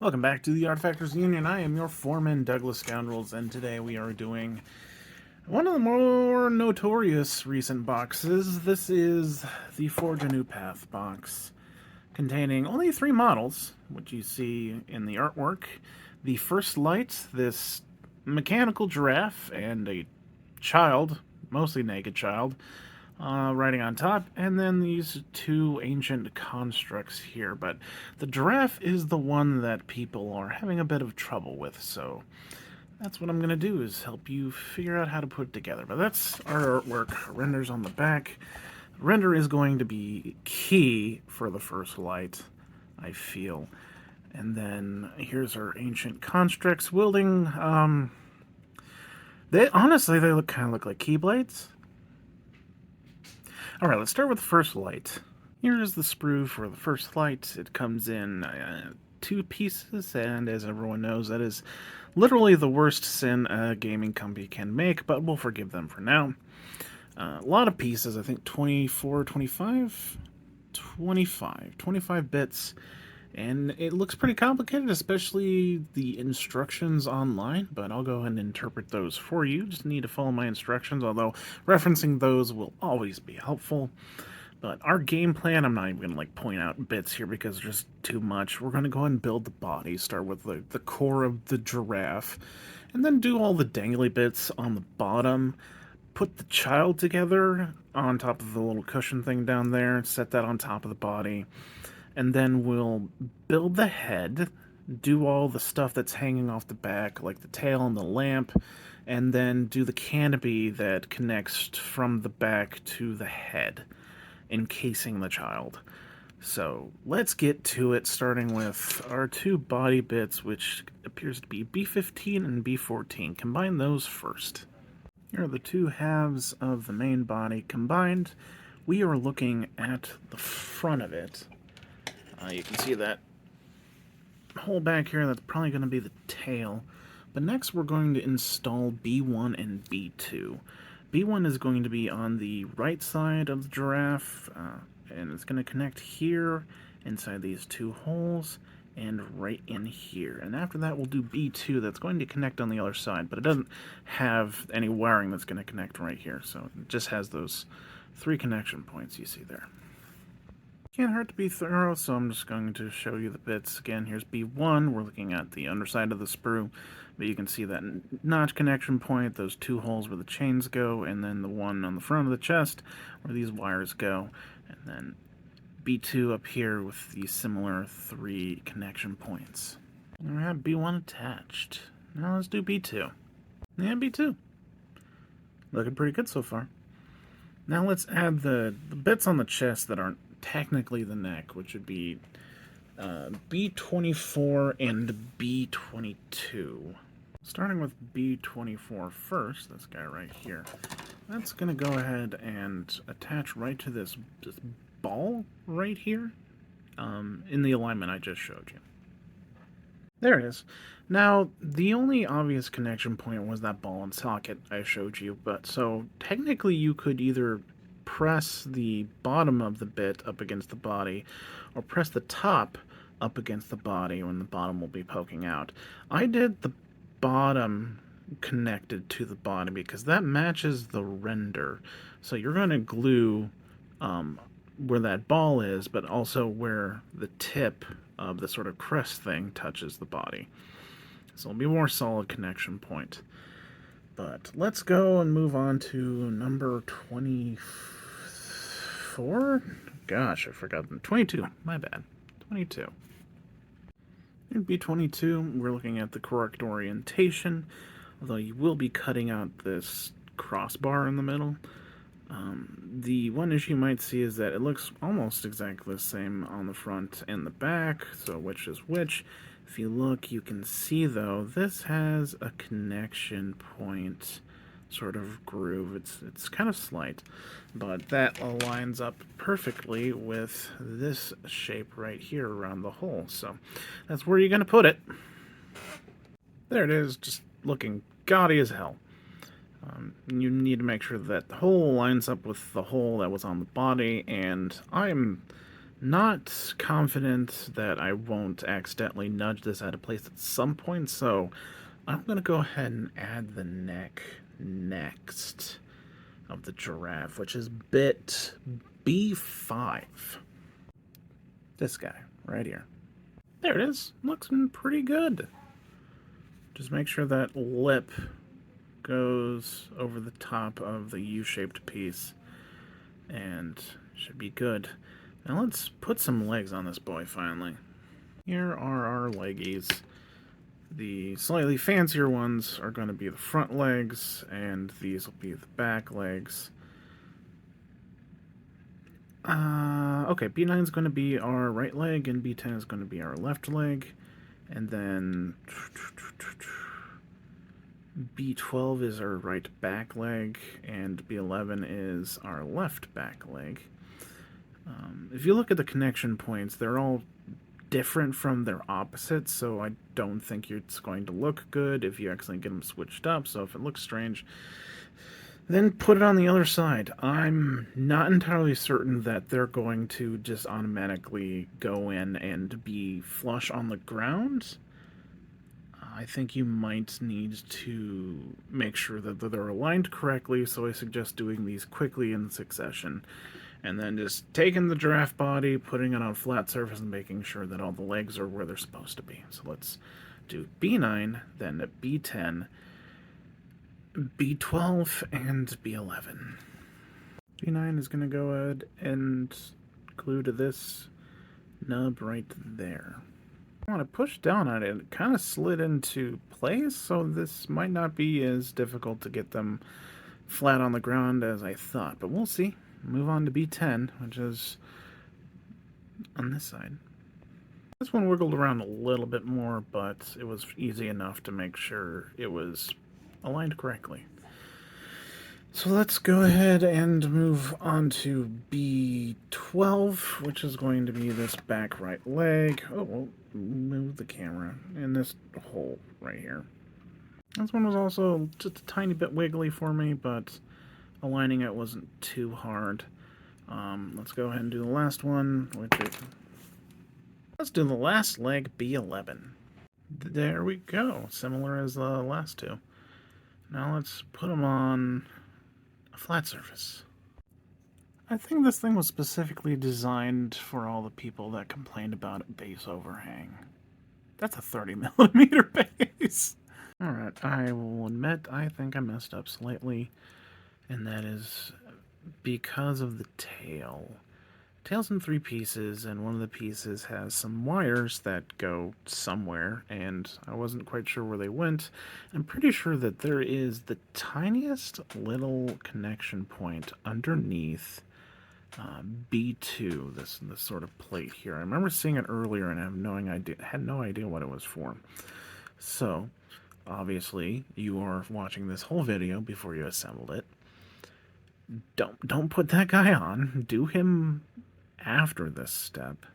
Welcome back to the Artefactors Union. I am your foreman, Douglas Scoundrels, and today we are doing one of the more notorious recent boxes. This is the Forge a New Path box, containing only 3 models, which you see in the artwork. The First Light, this mechanical giraffe, and a child, mostly naked child, riding on top, and then these 2 ancient constructs here. But the giraffe is the one that people are having a bit of trouble with, so that's what I'm going to do, is help you figure out how to put it together. But that's our artwork. Renders on the back. Render is going to be key for the First Light, I feel. And then here's our ancient constructs wielding. They honestly, they kind of look like keyblades. Alright, let's start with the First Light. Here is the sprue for the First Light. It comes in 2 pieces, and as everyone knows, that is literally the worst sin a gaming company can make, but we'll forgive them for now. A lot of pieces, I think 24, 25? 25 bits. And it looks pretty complicated, especially the instructions online, but I'll go ahead and interpret those for you. Just need to follow my instructions, although referencing those will always be helpful. But our game plan, I'm not even going to point out bits here because there's too much. We're going to go ahead and build the body, start with the core of the giraffe, and then do all the dangly bits on the bottom. Put the child together on top of the little cushion thing down there, set that on top of the body. And then we'll build the head, do all the stuff that's hanging off the back, like the tail and the lamp, and then do the canopy that connects from the back to the head, encasing the child. So let's get to it, starting with our 2 body bits, which appears to be B15 and B14. Combine those first. Here are the 2 halves of the main body combined. We are looking at the front of it. You can see that hole back here, that's probably going to be the tail. But next we're going to install B1 and B2. B1 is going to be on the right side of the giraffe, and it's going to connect here inside these 2 holes and right in here. And after that we'll do B2 that's going to connect on the other side, but it doesn't have any wiring that's going to connect right here, so it just has those 3 connection points you see there. Can't hurt to be thorough, so I'm just going to show you the bits. Again, here's B1. We're looking at the underside of the sprue, but you can see that notch connection point, those 2 holes where the chains go, and then the one on the front of the chest where these wires go, and then B2 up here with the similar 3 connection points. And we have B1 attached. Now let's do B2. Yeah, B2. Looking pretty good so far. Now let's add the bits on the chest that aren't technically the neck, which would be B24 and B22. Starting with B24 first, this guy right here, that's going to go ahead and attach right to this ball right here in the alignment I just showed you. There it is. Now, the only obvious connection point was that ball and socket I showed you, but so technically you could either press the bottom of the bit up against the body, or press the top up against the body when the bottom will be poking out. I did the bottom connected to the body because that matches the render. So you're going to glue where that ball is, but also where the tip of the sort of crest thing touches the body. So it'll be a more solid connection point. But let's go and move on to number 24. Gosh, I forgot. 22. My bad. 22. In B22, we're looking at the correct orientation, although you will be cutting out this crossbar in the middle. The one issue you might see is that it looks almost exactly the same on the front and the back, so which is which. If you look, you can see, though, this has a connection point sort of groove. It's kind of slight, but that aligns up perfectly with this shape right here around the hole. So that's where you're going to put it. There it is, just looking gaudy as hell. You need to make sure that the hole lines up with the hole that was on the body, and I'm Not confident that I won't accidentally nudge this out of place at some point, so I'm going to go ahead and add the neck next of the giraffe, which is bit B5. This guy, right here. There it is. Looks pretty good. Just make sure that lip goes over the top of the U-shaped piece, and should be good. Now let's put some legs on this boy, finally. Here are our leggies. The slightly fancier ones are going to be the front legs, and these will be the back legs. Okay, B9 is going to be our right leg, and B10 is going to be our left leg. And then B12 is our right back leg, and B11 is our left back leg. If you look at the connection points, they're all different from their opposites, so I don't think it's going to look good if you accidentally get them switched up. So if it looks strange, then put it on the other side. I'm not entirely certain that they're going to just automatically go in and be flush on the ground. I think you might need to make sure that they're aligned correctly, so I suggest doing these quickly in succession. And then just taking the giraffe body, putting it on a flat surface, and making sure that all the legs are where they're supposed to be. So let's do B9, then B10, B12, and B11. B9 is going to go ahead and glue to this nub right there. I want to push down on it. It kind of slid into place, so this might not be as difficult to get them flat on the ground as I thought, but we'll see. Move on to B10, which is on this side. This one wiggled around a little bit more, but it was easy enough to make sure it was aligned correctly. So let's go ahead and move on to B12, which is going to be this back right leg. Oh, we'll move the camera in this hole right here. This one was also just a tiny bit wiggly for me, but aligning it wasn't too hard. Let's go ahead and do the last one, let's do the last leg, B11. There we go, similar as the last two. Now let's put them on a flat surface. I think this thing was specifically designed for all the people that complained about base overhang. That's a 30mm base. Alright, I will admit I think I messed up slightly, and that is because of the tail. Tail's in 3 pieces, and one of the pieces has some wires that go somewhere, and I wasn't quite sure where they went. I'm pretty sure that there is the tiniest little connection point underneath B2, this sort of plate here. I remember seeing it earlier, and I had no idea what it was for. So, obviously, you are watching this whole video before you assembled it. Don't put that guy on. Do him after this step.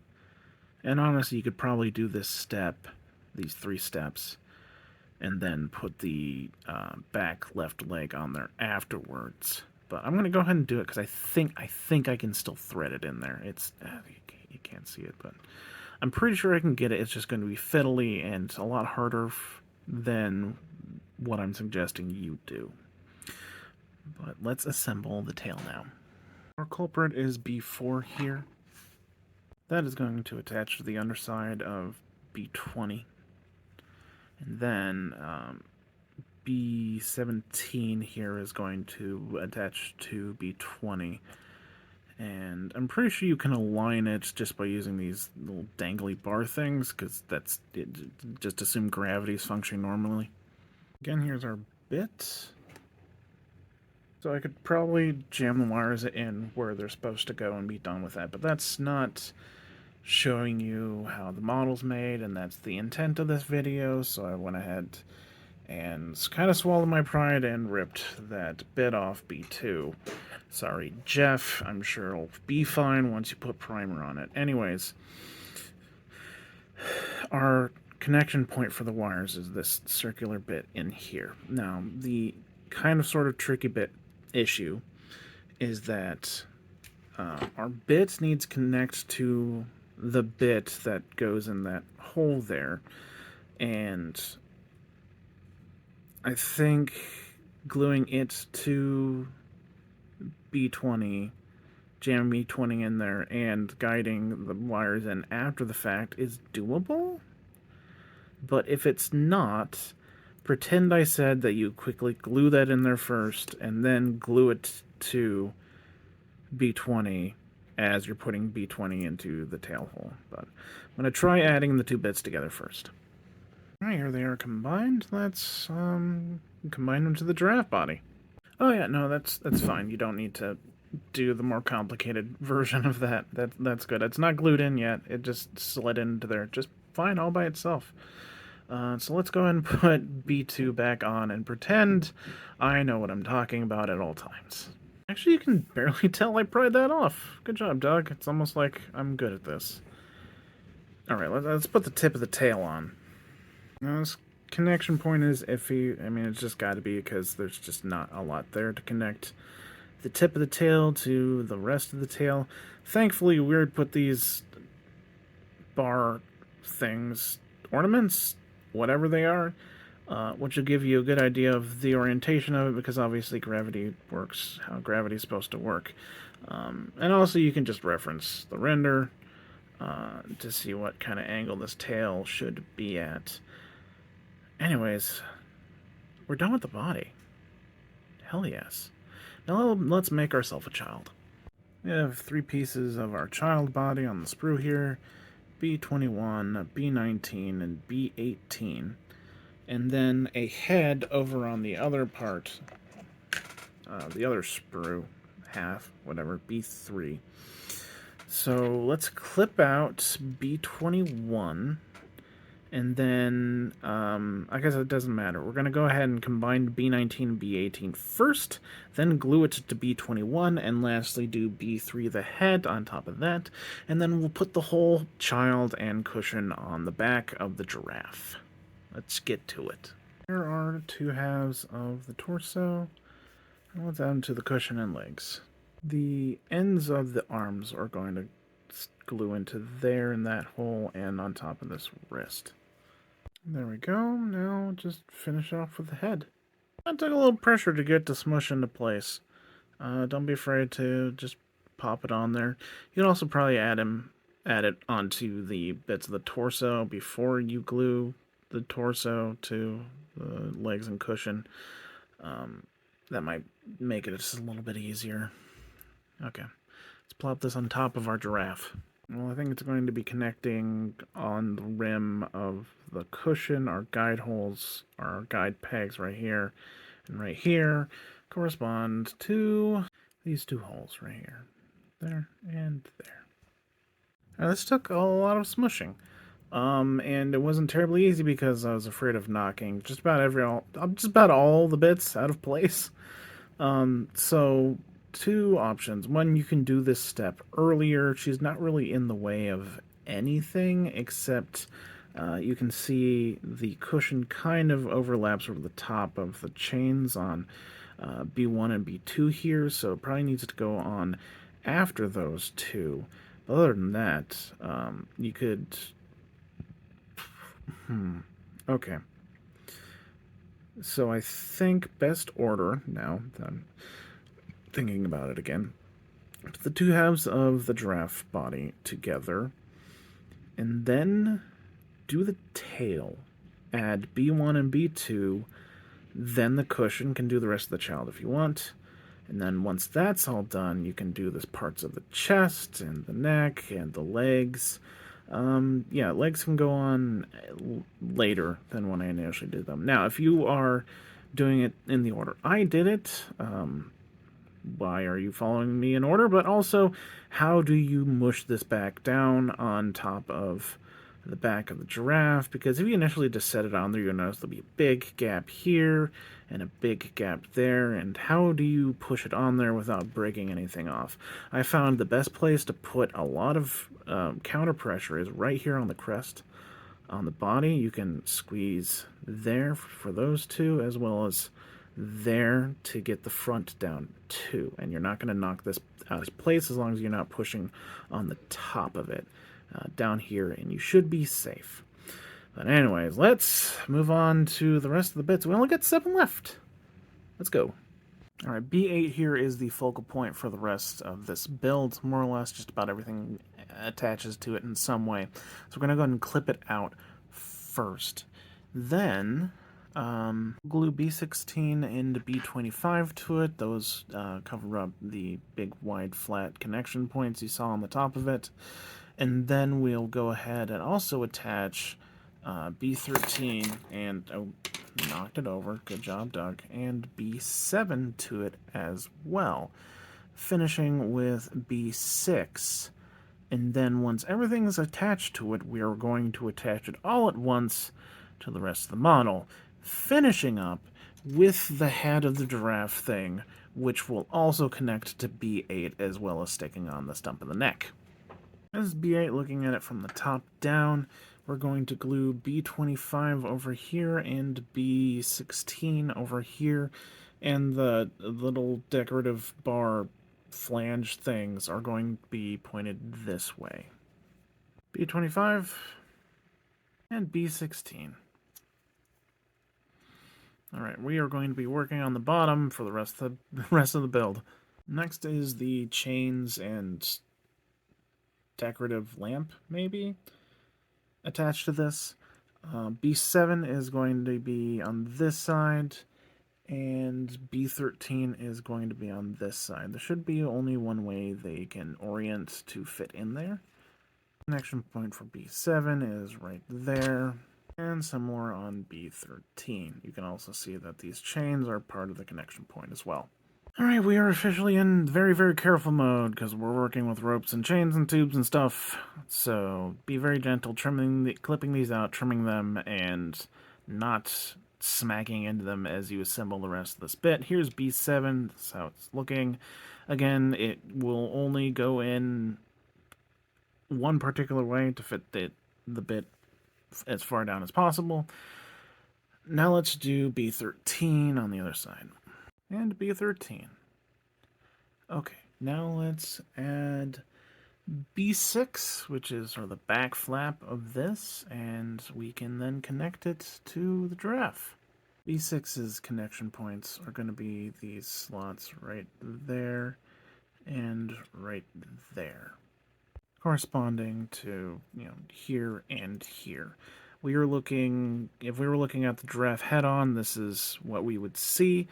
And honestly, you could probably do this step, these 3 steps, and then put the back left leg on there afterwards. But I'm going to go ahead and do it because I think I can still thread it in there. It's you can't see it, but I'm pretty sure I can get it. It's just going to be fiddly and a lot harder than what I'm suggesting you do. But let's assemble the tail now. Our culprit is B4 here. That is going to attach to the underside of B20. And then B17 here is going to attach to B20. And I'm pretty sure you can align it just by using these little dangly bar things, because that's it. Just assume gravity is functioning normally. Again, here's our bit. So I could probably jam the wires in where they're supposed to go and be done with that, but that's not showing you how the model's made, and that's the intent of this video, so I went ahead and kind of swallowed my pride and ripped that bit off B2. Sorry, Jeff, I'm sure it'll be fine once you put primer on it. Anyways, our connection point for the wires is this circular bit in here. Now, the kind of sort of tricky bit issue is that our bit needs to connect to the bit that goes in that hole there. And I think gluing it to B20, jamming B20 in there, and guiding the wires in after the fact is doable. But if it's not, pretend I said that you quickly glue that in there first and then glue it to B20 as you're putting B20 into the tail hole. But I'm going to try adding the two bits together first. Alright, here they are combined. Let's combine them to the giraffe body. Oh yeah, no, that's fine. You don't need to do the more complicated version of that. That's good. It's not glued in yet. It just slid into there just fine all by itself. So let's go ahead and put B2 back on and pretend I know what I'm talking about at all times. Actually, you can barely tell I pried that off. Good job, Doug. It's almost like I'm good at this. Alright, let's put the tip of the tail on. Now, this connection point is iffy. I mean, it's just got to be because there's just not a lot there to connect the tip of the tail to the rest of the tail. Thankfully, Weird put these bar things, ornaments, whatever they are, which will give you a good idea of the orientation of it, because obviously gravity works how gravity is supposed to work. And also you can just reference the render to see what kind of angle this tail should be at. Anyways, we're done with the body. Hell yes. Now let's make ourselves a child. We have 3 pieces of our child body on the sprue here. B21, B19, and B18. And then a head over on the other part, the other sprue, half, whatever, B3. So let's clip out B21, and then, I guess it doesn't matter. We're going to go ahead and combine B19 and B18 first, then glue it to B21, and lastly do B3 the head on top of that, and then we'll put the whole child and cushion on the back of the giraffe. Let's get to it. Here are 2 halves of the torso, and let's add them to the cushion and legs. The ends of the arms are going to glue into there in that hole and on top of this wrist. There we go. Now just finish off with the head. That took a little pressure to get to smush into place. Don't be afraid to just pop it on there. You can also probably add it onto the bits of the torso before you glue the torso to the legs and cushion. That might make it just a little bit easier. Okay, let's plop this on top of our giraffe. Well, I think it's going to be connecting on the rim of the cushion. Our guide holes, our guide pegs right here and right here correspond to these 2 holes right here. There and there. Now, this took a lot of smushing. And it wasn't terribly easy because I was afraid of knocking just about all the bits out of place. So 2 options. One, you can do this step earlier. She's not really in the way of anything, except you can see the cushion kind of overlaps over the top of the chains on B1 and B2 here, so it probably needs to go on after those 2. But other than that, you could... Okay. So I think best order, now that I'm thinking about it again, put the 2 halves of the giraffe body together, and then do the tail. Add B1 and B2, then the cushion. Can do the rest of the child if you want. And then once that's all done, you can do the parts of the chest and the neck and the legs. Yeah, legs can go on later than when I initially did them. Now, if you are doing it in the order I did it, why are you following me in order? But also, how do you mush this back down on top of the back of the giraffe? Because if you initially just set it on there, you'll notice there'll be a big gap here and a big gap there. And how do you push it on there without breaking anything off? I found the best place to put a lot of counter pressure is right here on the crest on the body. You can squeeze there for those 2, as well as there to get the front down too. And you're not going to knock this out of place as long as you're not pushing on the top of it down here, and you should be safe. But anyways, let's move on to the rest of the bits. We only got 7 left. Let's go. Alright, B8 here is the focal point for the rest of this build. More or less, just about everything attaches to it in some way. So we're going to go ahead and clip it out first. Then, glue B16 and B25 to it. Those cover up the big, wide, flat connection points you saw on the top of it. And then we'll go ahead and also attach B13 and... Oh, knocked it over. Good job, Doug. And B7 to it as well. Finishing with B6. And then once everything's attached to it, we are going to attach it all at once to the rest of the model. Finishing up with the head of the giraffe thing, which will also connect to B8 as well as sticking on the stump of the neck. This is B8 looking at it from the top down. We're going to glue B25 over here and B16 over here, and the little decorative bar flange things are going to be pointed this way. B25 and B16. Alright, we are going to be working on the bottom for the rest of the build. Next is the chains and decorative lamp, maybe, attached to this. B7 is going to be on this side, and B13 is going to be on this side. There should be only one way they can orient to fit in there. Connection point for B7 is right there, and some more on B13. You can also see that these chains are part of the connection point as well. Alright, we are officially in very, very careful mode, because we're working with ropes and chains and tubes and stuff. So, be very gentle, clipping these out, trimming them, and not smacking into them as you assemble the rest of this bit. Here's B7, that's how it's looking. Again, it will only go in one particular way to fit the bit as far down as possible. Now let's do B13 on the other side. And B13. Okay, now let's add B6, which is sort of the back flap of this, and we can then connect it to the giraffe. B6's connection points are going to be these slots right there and right there, corresponding to, here and here. If we were looking at the giraffe head-on, this is what we would see.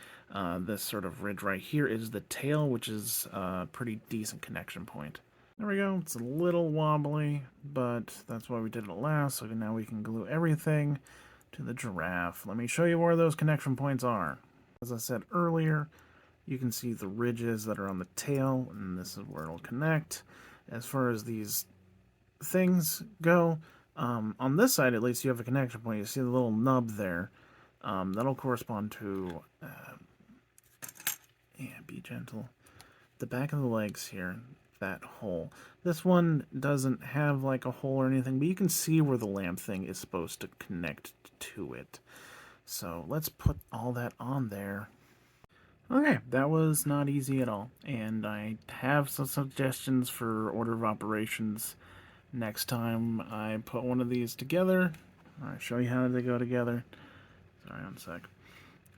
This sort of ridge right here is the tail, which is a pretty decent connection point. There we go. It's a little wobbly, but that's why we did it last, so now we can glue everything to the giraffe. Let me show you where those connection points are. As I said earlier, you can see the ridges that are on the tail, and this is where it'll connect. As far as these things go, on this side, at least, you have a connection point. You see the little nub there. That'll correspond to, be gentle, the back of the legs here, that hole. This one doesn't have, like, a hole or anything, but you can see where the lamp thing is supposed to connect to it. So, let's put all that on there. Okay, that was not easy at all, and I have some suggestions for order of operations. Next time I put one of these together, I'll show you how they go together. Sorry, one sec.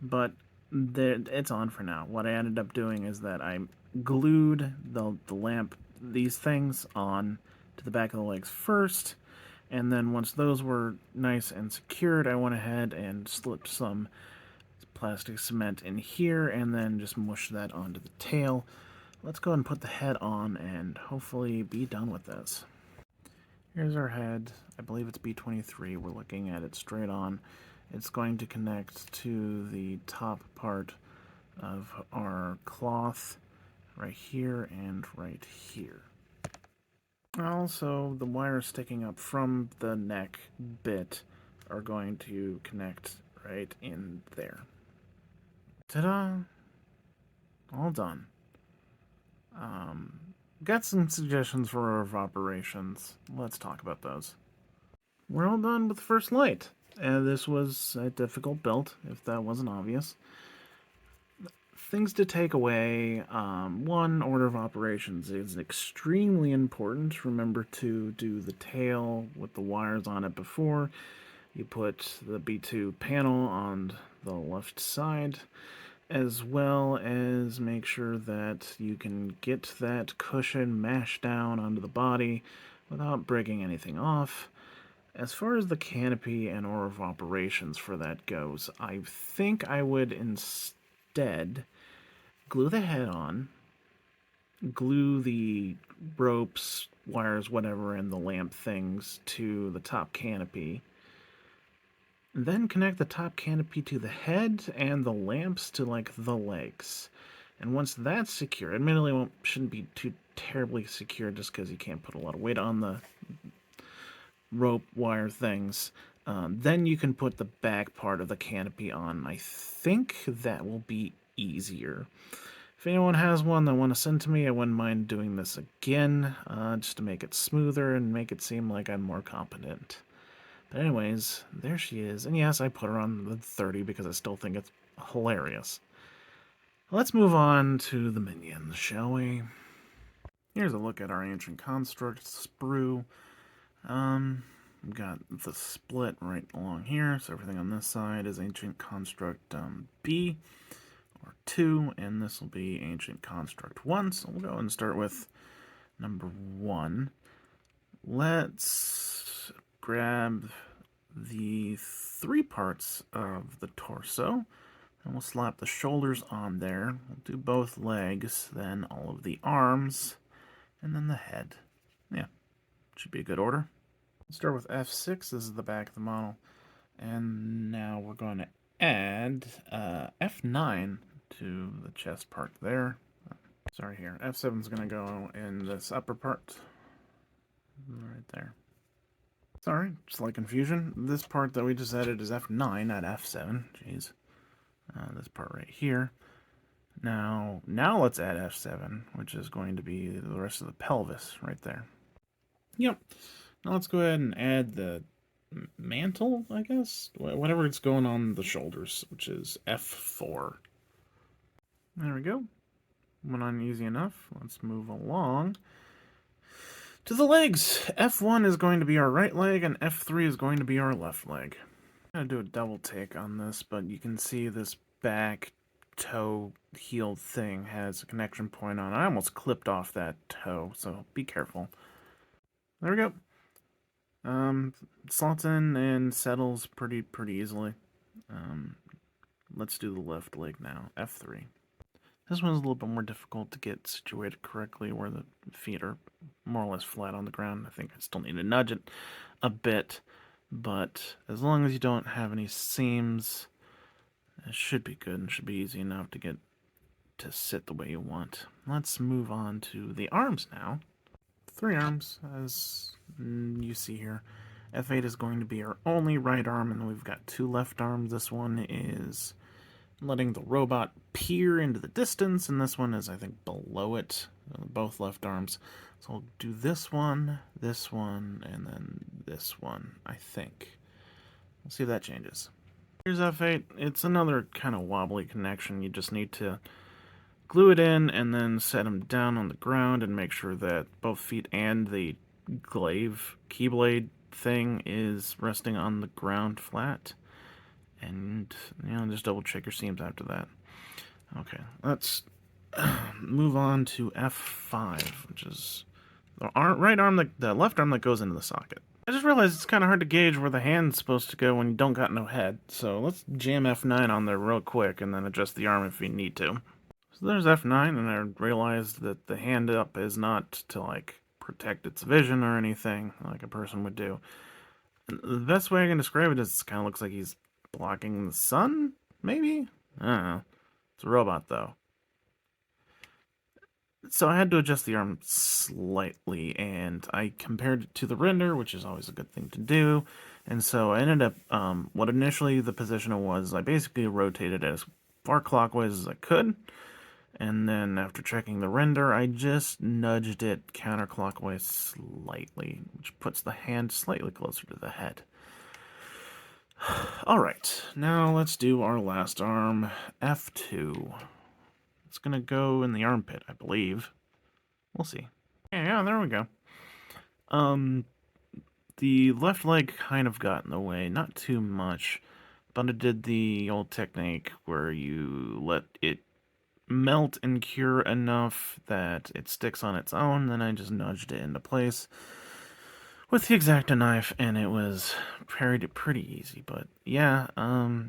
But it's on for now. What I ended up doing is that I glued the lamp, these things, on to the back of the legs first, and then once those were nice and secured, I went ahead and slipped some plastic cement in here, and then just mushed that onto the tail. Let's go ahead and put the head on and hopefully be done with this. Here's our head. I believe it's B23. We're looking at it straight on. It's going to connect to the top part of our cloth right here and right here. Also, the wires sticking up from the neck bit are going to connect right in there. Ta-da! All done. Got some suggestions for order of operations. Let's talk about those. We're all done with the first light. This was a difficult build, if that wasn't obvious. things to take away. One, order of operations is extremely important. Remember to do the tail with the wires on it before. You put the B2 panel on the left side, as well as make sure that you can get that cushion mashed down onto the body without breaking anything off. As far as the canopy and order of operations for that goes, I think I would instead glue the head on, glue the ropes, wires, whatever, and the lamp things to the top canopy, then connect the top canopy to the head and the lamps to, like, the legs. And once that's secure, admittedly shouldn't be too terribly secure just because you can't put a lot of weight on the rope wire things, then you can put the back part of the canopy on. I think that will be easier. If anyone has one that want to send to me, I wouldn't mind doing this again, just to make it smoother and make it seem like I'm more competent. But anyways, there she is. And yes, I put her on the 30 because I still think it's hilarious. Let's move on to the minions, shall we? Here's a look at our Ancient Construct sprue. We've got the split right along here, so everything on this side is Ancient Construct B, or 2, and this will be Ancient Construct 1, so we'll go and start with number 1. Let's grab the 3 parts of the torso, and we'll slap the shoulders on there. We'll do both legs, then all of the arms, and then the head. Yeah, should be a good order. Let's start with F6. This is the back of the model. And now we're going to add F9 to the chest part there. Sorry here. F7 is going to go in this upper part. Right there. Sorry, slight confusion. This part that we just added is F9, not F7. Jeez. This part right here. Now let's add F7, which is going to be the rest of the pelvis right there. Yep. Now let's go ahead and add the mantle, I guess? Whatever it's going on the shoulders, which is F4. There we go. Went on easy enough. Let's move along to the legs. F1 is going to be our right leg, and F3 is going to be our left leg. I'm going to do a double take on this, but you can see this back toe heel thing has a connection point on it. I almost clipped off that toe, so be careful. There we go. Slots in and settles pretty easily. Let's do the left leg now, F3. This one's a little bit more difficult to get situated correctly, where the feet are more or less flat on the ground. I think I still need to nudge it a bit, but as long as you don't have any seams, it should be good and should be easy enough to get to sit the way you want. Let's move on to the arms now. 3 arms, as you see here. F8 is going to be our only right arm, and we've got 2 left arms. This one is letting the robot peer into the distance, and this one is, I think, below it. Both left arms. So I'll do this one, and then this one, I think. We'll see if that changes. Here's F8. It's another kind of wobbly connection. You just need to glue it in and then set them down on the ground and make sure that both feet and the glaive keyblade thing is resting on the ground flat. And, just double check your seams after that. Okay, let's move on to F5, which is the right arm, the left arm that goes into the socket. I just realized it's kind of hard to gauge where the hand's supposed to go when you don't got no head. So let's jam F9 on there real quick and then adjust the arm if you need to. So there's F9, and I realized that the hand up is not to, like, protect its vision or anything like a person would do. And the best way I can describe it is it kind of looks like he's blocking the sun, maybe? I don't know. It's a robot, though. So I had to adjust the arm slightly, and I compared it to the render, which is always a good thing to do. And so I ended up, what initially the position was, I basically rotated it as far clockwise as I could. And then after checking the render, I just nudged it counterclockwise slightly, which puts the hand slightly closer to the head. Alright, now let's do our last arm, F2. It's going to go in the armpit, I believe. We'll see. Yeah, there we go. The left leg kind of got in the way, not too much, but it did the old technique where you let it melt and cure enough that it sticks on its own, then I just nudged it into place with the X-Acto knife, and it was pretty easy. But yeah,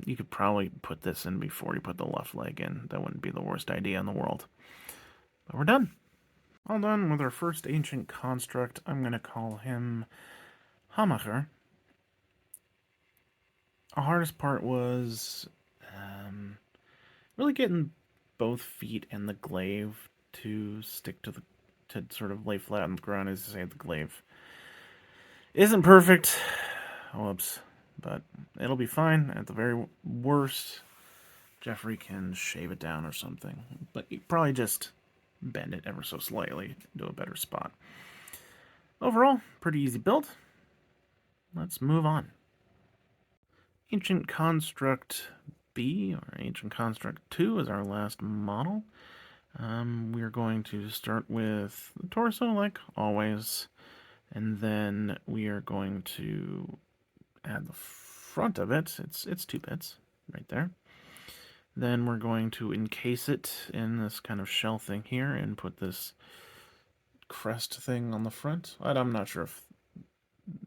you could probably put this in before you put the left leg in. That wouldn't be the worst idea in the world. But we're done. All done with our first ancient construct. I'm going to call him Hamacher. The hardest part was really getting both feet and the glaive to stick to sort of lay flat on the ground. As I say, the glaive isn't perfect. Whoops. But it'll be fine. At the very worst, Jeffrey can shave it down or something. But you probably just bend it ever so slightly to a better spot. Overall, pretty easy build. Let's move on. Ancient Construct B, or Ancient Construct 2, is our last model. We're going to start with the torso, like always, and then we are going to add the front of it. It's 2 bits right there. Then we're going to encase it in this kind of shell thing here and put this crest thing on the front. I'm not sure if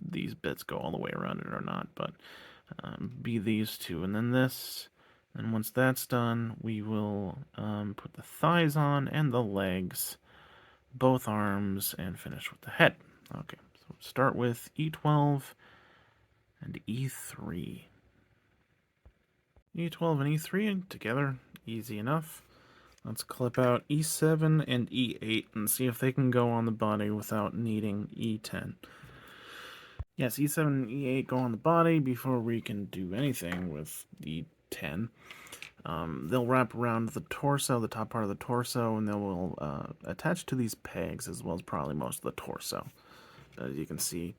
these bits go all the way around it or not, but be these two, and then this. And once that's done, we will put the thighs on and the legs, both arms, and finish with the head. Okay, so start with E12 and E3. E12 and E3 together, easy enough. Let's clip out E7 and E8 and see if they can go on the body without needing E10. Yes, E7 and E8 go on the body before we can do anything with E10. They'll wrap around the torso, the top part of the torso, and they will attach to these pegs as well as probably most of the torso. As you can see,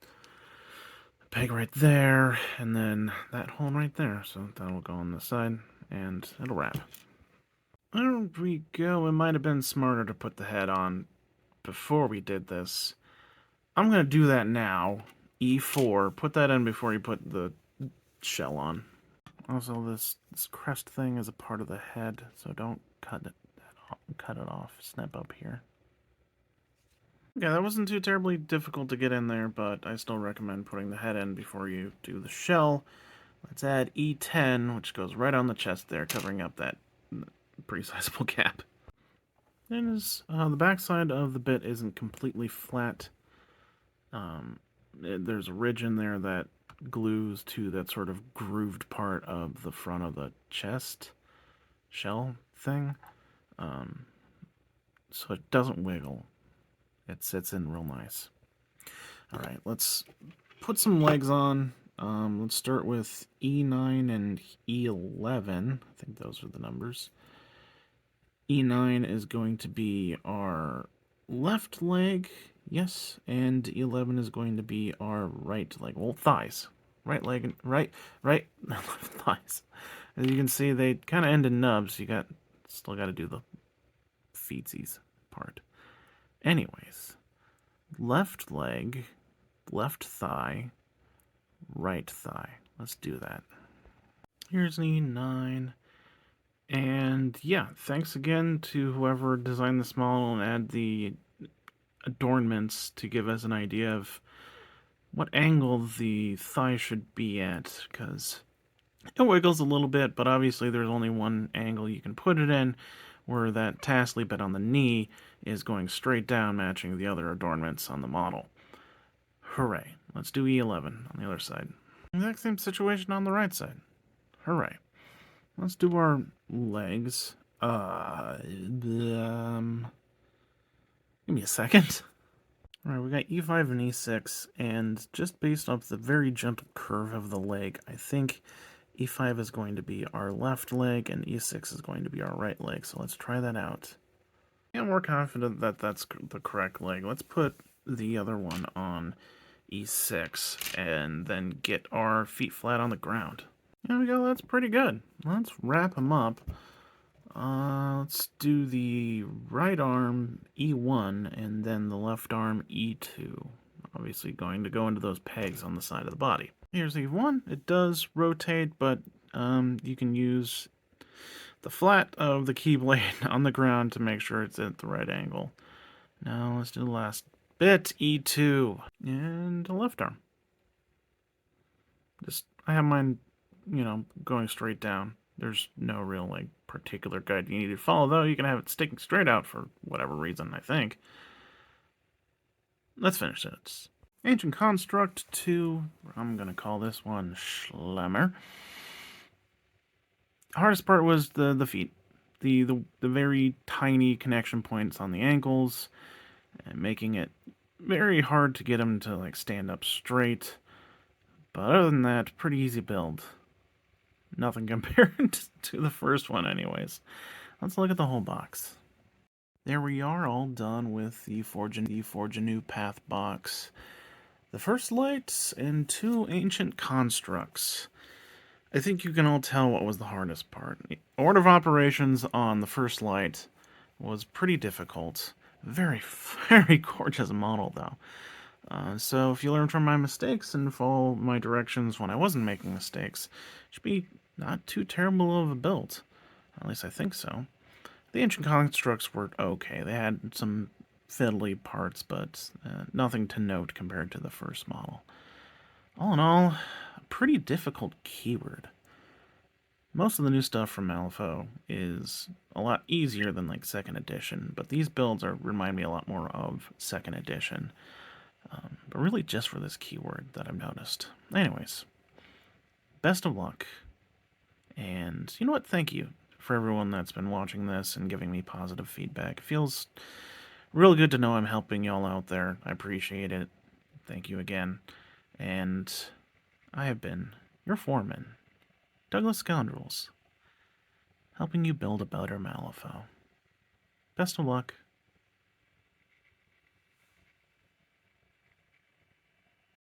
a peg right there, and then that hole right there. So that'll go on the side, and it'll wrap. There we go. It might have been smarter to put the head on before we did this. I'm going to do that now. E4. Put that in before you put the shell on. Also, this crest thing is a part of the head, so don't cut it off. Snap up here. Yeah, that wasn't too terribly difficult to get in there, but I still recommend putting the head in before you do the shell. Let's add E10, which goes right on the chest there, covering up that pretty sizable gap. And the backside of the bit isn't completely flat. There's a ridge in there that glues to that sort of grooved part of the front of the chest shell thing. So it doesn't wiggle. It sits in real nice. Alright, let's put some legs on. Let's start with E9 and E11. I think those are the numbers. E9 is going to be our left leg, yes, and E11 is going to be our right leg. Well, thighs. Right leg and right, left thighs. As you can see, they kind of end in nubs. Still got to do the feetsies part. Anyways, left leg, left thigh, right thigh. Let's do that. Here's an E9. And yeah, thanks again to whoever designed this model and add the adornments to give us an idea of what angle the thigh should be at, because it wiggles a little bit, but obviously there's only one angle you can put it in, where that tassely bit on the knee is going straight down, matching the other adornments on the model. Hooray. Let's do E11 on the other side. Exact same situation on the right side. Hooray. Let's do our legs. Give me a second. Alright, we got E5 and E6, and just based off the very gentle curve of the leg, I think E5 is going to be our left leg, and E6 is going to be our right leg, so let's try that out. I'm more confident that that's the correct leg. Let's put the other one on E6, and then get our feet flat on the ground. There we go, that's pretty good. Let's wrap them up. Let's do the right arm E1 and then the left arm E2. Obviously going to go into those pegs on the side of the body. Here's E1. It does rotate, but you can use the flat of the keyblade on the ground to make sure it's at the right angle. Now let's do the last bit, E2, and the left arm. I have mine, going straight down. There's no real, particular guide you need to follow, though. You can have it sticking straight out for whatever reason, I think. Let's finish it. Ancient Construct 2, I'm going to call this one Schlemmer. The hardest part was the feet. The very tiny connection points on the ankles, and making it very hard to get them to, stand up straight. But other than that, pretty easy build. Nothing compared to the first one anyways. Let's look at the whole box. There we are, all done with the Forge a New Path box. The first lights and 2 ancient constructs. I think you can all tell what was the hardest part. Order of operations on the first light was pretty difficult. Very, very gorgeous model, though. So if you learn from my mistakes and follow my directions when I wasn't making mistakes, it should be not too terrible of a build. At least I think so. The ancient constructs were okay. They had some fiddly parts, but nothing to note compared to the first model. All in all, a pretty difficult keyword. Most of the new stuff from Malifaux is a lot easier than 2nd edition, but these builds remind me a lot more of 2nd edition. But really just for this keyword that I've noticed. Anyways, best of luck. And you know what? Thank you for everyone that's been watching this and giving me positive feedback. It feels real good to know I'm helping y'all out there. I appreciate it. Thank you again. And I have been your foreman, Douglas Scoundrels, helping you build a better Malifaux. Best of luck.